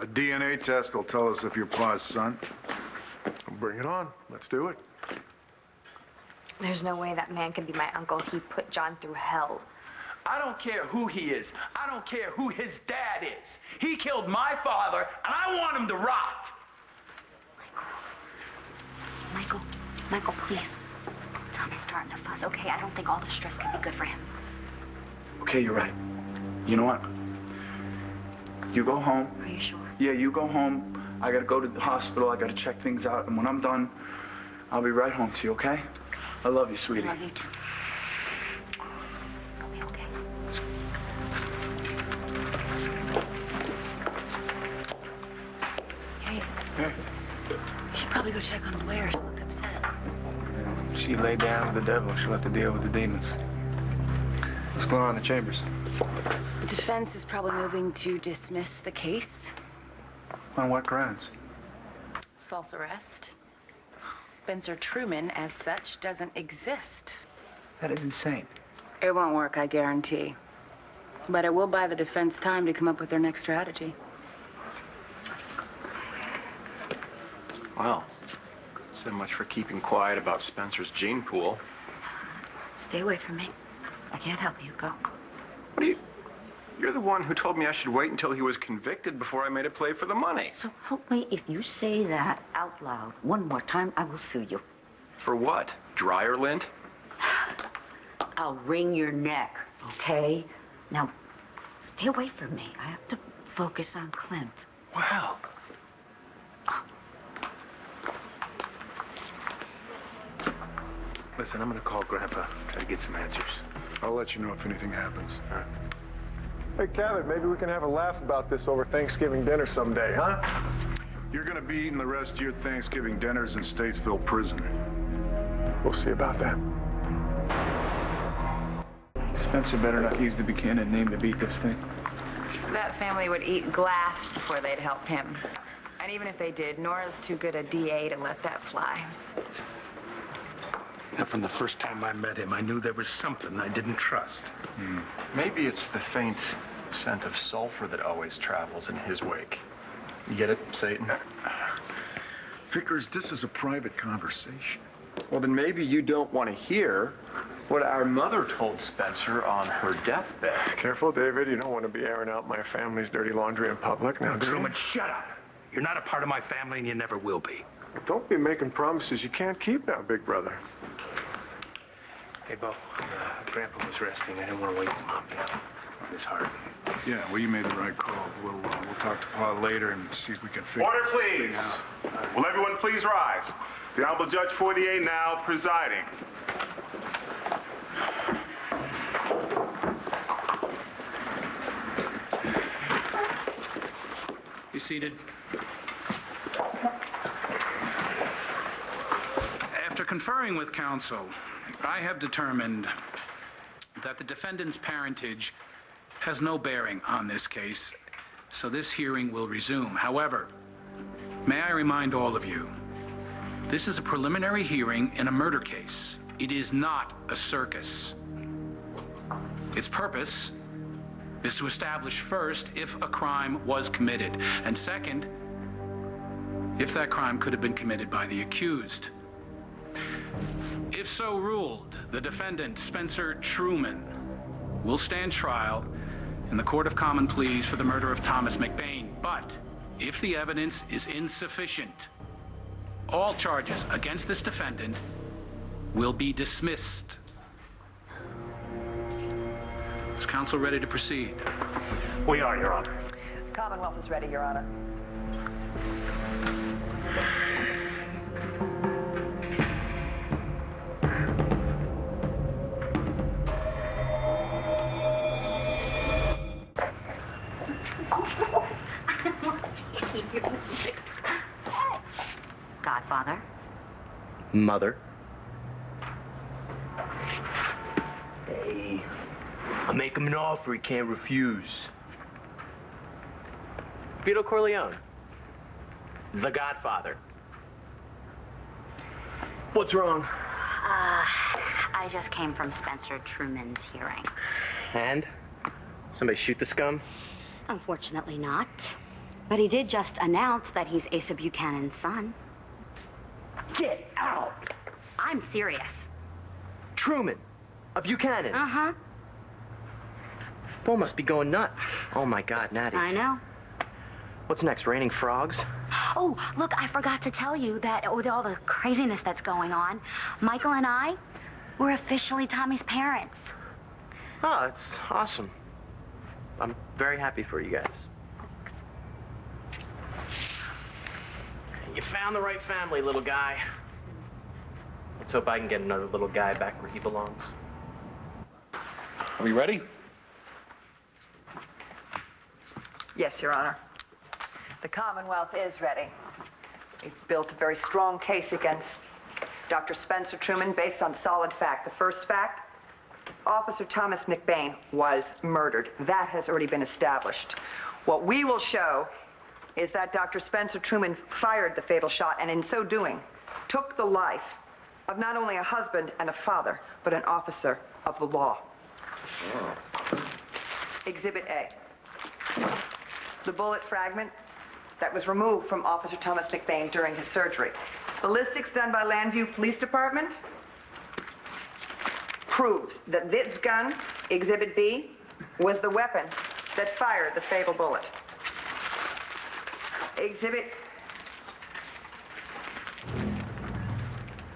A DNA test will tell us if you're Pa's son. Bring it on. Let's do it. There's no way that man can be my uncle. He put John through hell. I don't care who he is. I don't care who his dad is. He killed my father, and I want him to rot. Michael, please. Tommy's starting to fuss. Okay, I don't think all the stress can be good for him. Okay, you're right. You know what? You go home. Are you sure? Yeah, you go home. I gotta go to the hospital. I gotta check things out. And when I'm done, I'll be right home to you, okay? I love you, sweetie. I love you too. I'll be okay. Hey. Hey. You should probably go check on Blair. She looked upset. She laid down with the devil. She'll have to deal with the demons. What's going on in the chambers? The defense is probably moving to dismiss the case. On what grounds? False arrest. Spencer Truman, as such, doesn't exist. That is insane. It won't work, I guarantee. But it will buy the defense time to come up with their next strategy. Well, so much for keeping quiet about Spencer's gene pool. Stay away from me. I can't help you. Go. What are you... You're the one who told me I should wait until he was convicted before I made a play for the money. So help me, if you say that out loud one more time, I will sue you. For what? Dryer lint? I'll wring your neck, okay? Now, stay away from me. I have to focus on Clint. Well... Listen, I'm gonna call Grandpa, try to get some answers. I'll let you know if anything happens. All right. Hey, Kevin, maybe we can have a laugh about this over Thanksgiving dinner someday, huh? You're gonna be eating the rest of your Thanksgiving dinners in Statesville Prison. We'll see about that. Spencer better not use the Buchanan name to beat this thing. That family would eat glass before they'd help him. And even if they did, Nora's too good a DA to let that fly. And from the first time I met him, I knew there was something I didn't trust. Maybe it's the faint scent of sulfur that always travels in his wake. You get it, Satan? Vickers, this is a private conversation. Well, then maybe you don't want to hear what our mother told Spencer on her deathbed. Careful, David. You don't want to be airing out my family's dirty laundry in public now, do you? Truman, shut up. You're not a part of my family, and you never will be. Don't be making promises you can't keep now, big brother. Hey, Bo, Grandpa was resting. I didn't want to wake him up, on his heart. Yeah, well, you made the right call. We'll talk to Pa later and see if we can figure Order, something please. out. Will everyone please rise? The Honorable Judge 48 now presiding. Be seated. After conferring with counsel, I have determined that the defendant's parentage has no bearing on this case, so this hearing will resume. However, may I remind all of you, this is a preliminary hearing in a murder case. It is not a circus. Its purpose is to establish first if a crime was committed, and second, if that crime could have been committed by the accused. If so ruled, the defendant, Spencer Truman, will stand trial in the Court of Common Pleas for the murder of Thomas McBain. But if the evidence is insufficient, all charges against this defendant will be dismissed. Is counsel ready to proceed? We are, Your Honor. Commonwealth is ready, Your Honor. Godfather? Mother? Hey, I'll make him an offer he can't refuse. Vito Corleone. The Godfather. What's wrong? I just came from Spencer Truman's hearing. And? Somebody shoot the scum? Unfortunately not. But he did just announce that he's Asa Buchanan's son. Get out! I'm serious. Truman, a Buchanan. Uh-huh. Bo must be going nuts. Oh my God, Natty. I know. What's next, raining frogs? Oh, look, I forgot to tell you that with all the craziness that's going on, Michael and I, we're officially Tommy's parents. Oh, that's awesome. I'm very happy for you guys. Thanks. You found the right family, little guy. Let's hope I can get another little guy back where he belongs. Are we ready? Yes, Your Honor. The Commonwealth is ready. We've built a very strong case against Dr. Spencer Truman based on solid fact. The first fact, Officer Thomas McBain was murdered. That has already been established. What we will show is that Dr. Spencer Truman fired the fatal shot and in so doing took the life of not only a husband and a father, but an officer of the law. Exhibit A. The bullet fragment that was removed from Officer Thomas McBain during his surgery. Ballistics done by Landview Police Department proves that this gun, Exhibit B, was the weapon that fired the fatal bullet. Exhibit...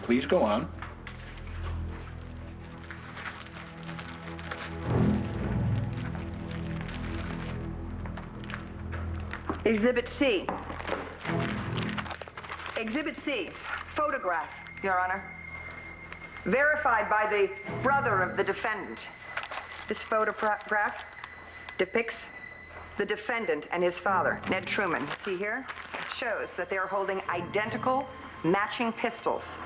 Please go on. Exhibit C. Exhibit C, photograph, Your Honor. Verified by the brother of the defendant. This photograph depicts the defendant and his father, Ned Truman. See here? It shows that they are holding identical, matching pistols.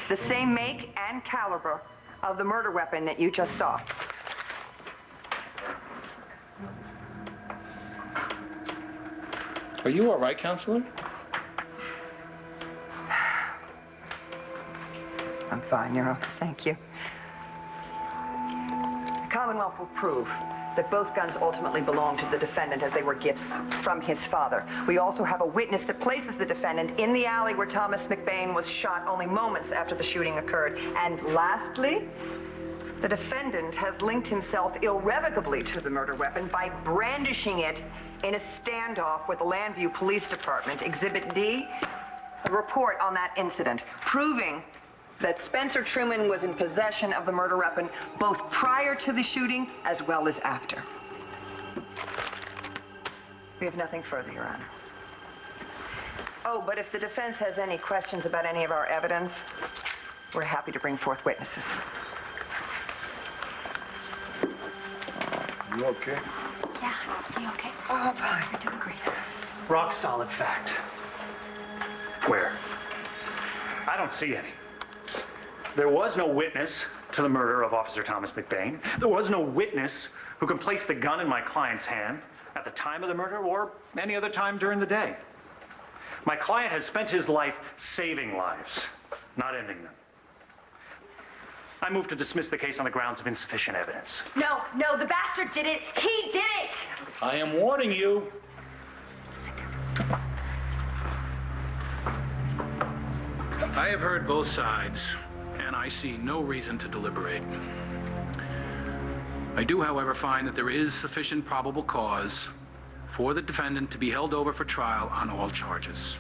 The same make and caliber of the murder weapon that you just saw. Are you all right, Counselor? I'm fine, Your Honor. Thank you. The Commonwealth will prove that both guns ultimately belonged to the defendant as they were gifts from his father. We also have a witness that places the defendant in the alley where Thomas McBain was shot only moments after the shooting occurred. And lastly, the defendant has linked himself irrevocably to the murder weapon by brandishing it in a standoff with the Landview Police Department. Exhibit D, a report on that incident, proving that Spencer Truman was in possession of the murder weapon both prior to the shooting as well as after. We have nothing further, Your Honor. Oh, but if the defense has any questions about any of our evidence, we're happy to bring forth witnesses. You okay? Yeah, you okay? Oh, fine. You're doing great. Rock solid fact. Where? I don't see any. There was no witness to the murder of Officer Thomas McBain. There was no witness who can place the gun in my client's hand at the time of the murder or any other time during the day. My client has spent his life saving lives, not ending them. I move to dismiss the case on the grounds of insufficient evidence. No, the bastard did it. He did it! I am warning you. I have heard both sides, and I see no reason to deliberate. I do, however, find that there is sufficient probable cause for the defendant to be held over for trial on all charges.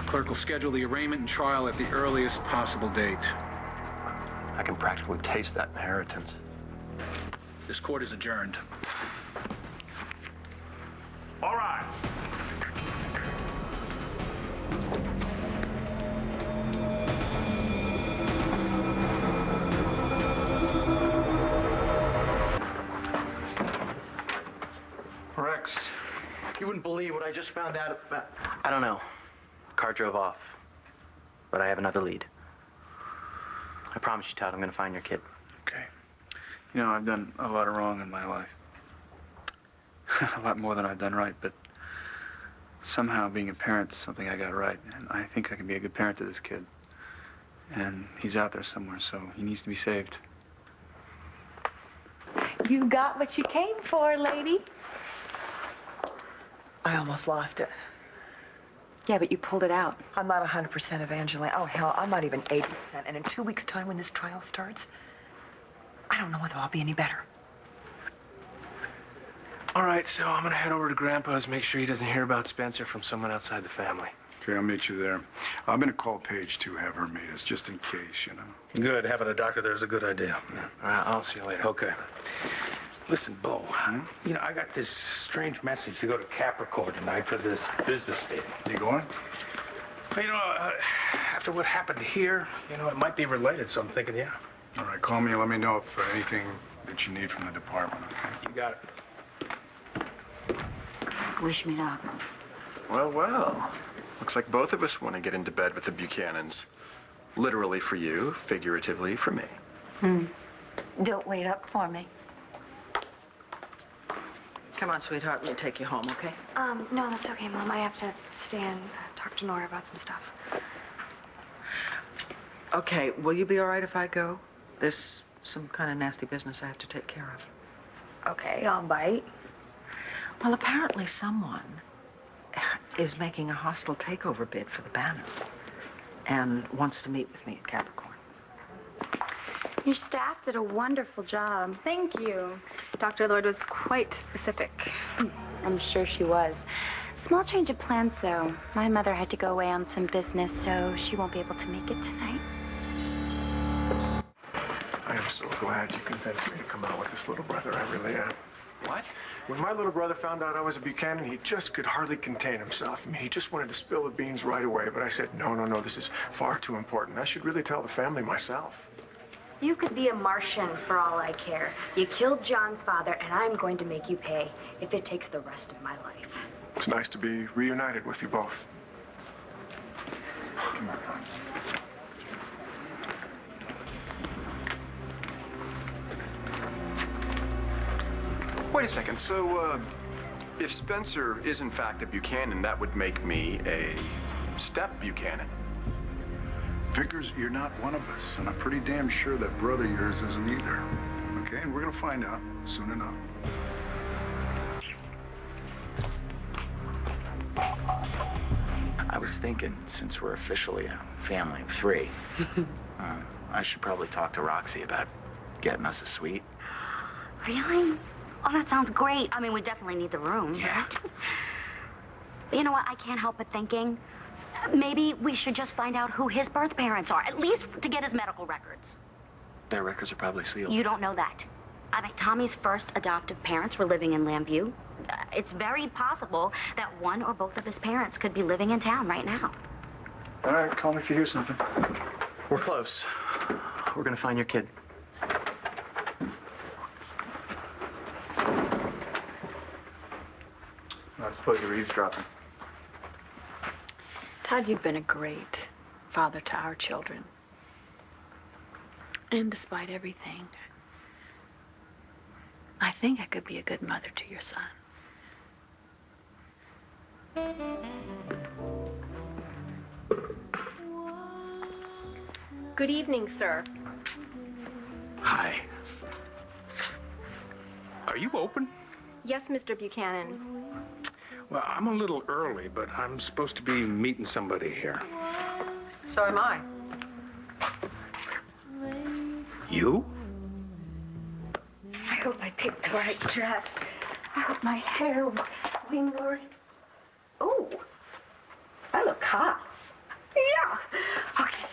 Clerk will schedule the arraignment and trial at the earliest possible date. I can practically taste that inheritance. This court is adjourned. All rise. Rex, you wouldn't believe what I just found out about... I don't know. Car drove off. But I have another lead. I promise you, Todd, I'm gonna find your kid. Okay. You know, I've done a lot of wrong in my life. A lot more than I've done right, but somehow being a parent's something I got right. And I think I can be a good parent to this kid. And he's out there somewhere, so he needs to be saved. You got what you came for, lady. I almost lost it. Yeah, but you pulled it out. I'm not 100% Evangeline. Oh, hell, I'm not even 80%. And in 2 weeks' time when this trial starts, I don't know whether I'll be any better. All right, so I'm gonna head over to Grandpa's, make sure he doesn't hear about Spencer from someone outside the family. Okay, I'll meet you there. I'm gonna call Paige to have her meet us, just in case, you know. Good. Having a doctor there's a good idea. All right, I'll see you later. Okay. Listen, Bo, you know, I got this strange message to go to Capricorn tonight for this business meeting. You going? Well, you know, after what happened here, you know, it might be related, so I'm thinking, yeah. All right, call me and let me know if anything that you need from the department, okay? You got it. Wish me luck. Well, well. Looks like both of us want to get into bed with the Buchanans. Literally for you, figuratively for me. Don't wait up for me. Come on, sweetheart, let me take you home, okay? No, that's okay, Mom. I have to stay and talk to Nora about some stuff. Okay, will you be all right if I go? There's some kind of nasty business I have to take care of. Okay, I'll bite. Well, apparently someone is making a hostile takeover bid for the banner and wants to meet with me at Capricorn. Your staff did a wonderful job. Thank you. Dr. Lord was quite specific. I'm sure she was. Small change of plans, though. My mother had to go away on some business, so she won't be able to make it tonight. I am so glad you convinced me to come out with this little brother. I really am. What? When my little brother found out I was a Buchanan, he just could hardly contain himself. I mean, he just wanted to spill the beans right away. But I said, no, no, no, this is far too important. I should really tell the family myself. You could be a Martian for all I care. You killed John's father, and I'm going to make you pay if it takes the rest of my life. It's nice to be reunited with you both. Come on. Wait a second. So, if Spencer is in fact a Buchanan, that would make me a step Buchanan. Figures you're not one of us, and I'm pretty damn sure that brother of yours isn't either. Okay, and we're gonna find out soon enough. I was thinking, since we're officially a family of three, I should probably talk to Roxy about getting us a suite. Really? Oh, that sounds great. I mean, we definitely need the room, Yeah. right? But you know what? I can't help but thinking maybe we should just find out who his birth parents are, at least to get his medical records. Their records are probably sealed. You don't know that. I mean, Tommy's first adoptive parents were living in Lambview. It's very possible that one or both of his parents could be living in town right now. All right, call me if you hear something. We're close. We're gonna find your kid. I suppose you're eavesdropping. Todd, you've been a great father to our children. And despite everything, I think I could be a good mother to your son. Good evening, sir. Hi. Are you open? Yes, Mr. Buchanan. Well, I'm a little early, but I'm supposed to be meeting somebody here. So am I. You? I hope I picked the right dress. I hope my hair winged. Ooh, I look hot. Yeah. Okay.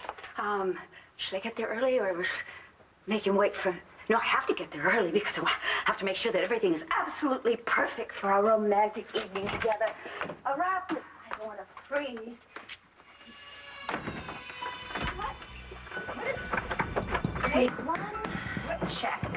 Should I get there early or make him wait for... No, I have to get there early because I have to make sure that everything is absolutely perfect for our romantic evening together. A wrap. I don't want to freeze. What is it? Grade 1? Check.